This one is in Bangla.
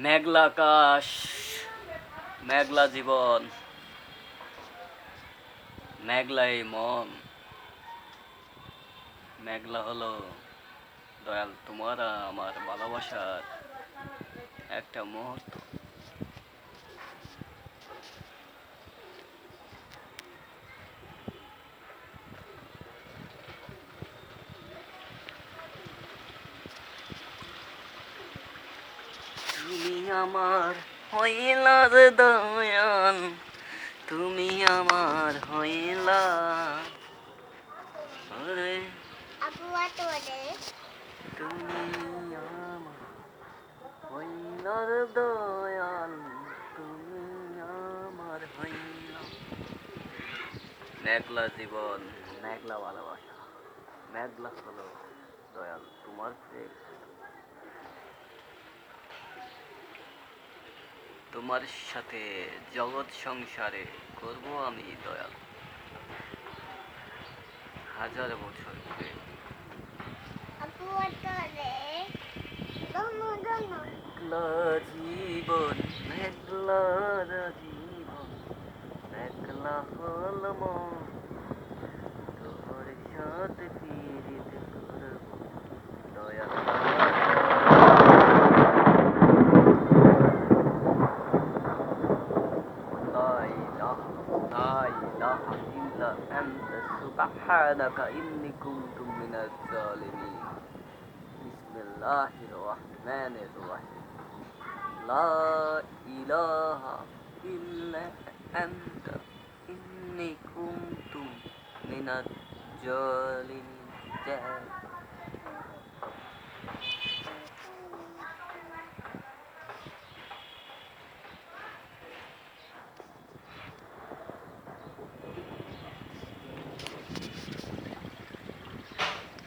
মেঘলা আকাশ, মেঘলা জীবন, মেঘলা এই মন, মেঘলা হলো দয়াল তোমার আমার ভালোবাসার একটা মুহূর্ত। তুমি আমার হইলা রে দয়াল, তুমি আমার হইলা রে, তুমি আমার হইলা রে দয়াল, তুমি আমার হইলা। মেঘলা জীবন, মেঘলা ভালোবাসা, মেঘলা হলো দয়াল তোমার প্রেম। তোমার সাথে জগৎ সংসারে করব আমি দয়াল হাজার বছর প্রেম। মেঘলা জীবন, মেঘলা জীবন, মেঘলা হল মন, তোর সাথে পীড়িত করব দয়াল। لا إله لا إله إلا أنت سبحانك إني كنت من الظالمين. بسم الله الرحمن الرحيم. لا إله إلا أنت إني كنت من الظالمين.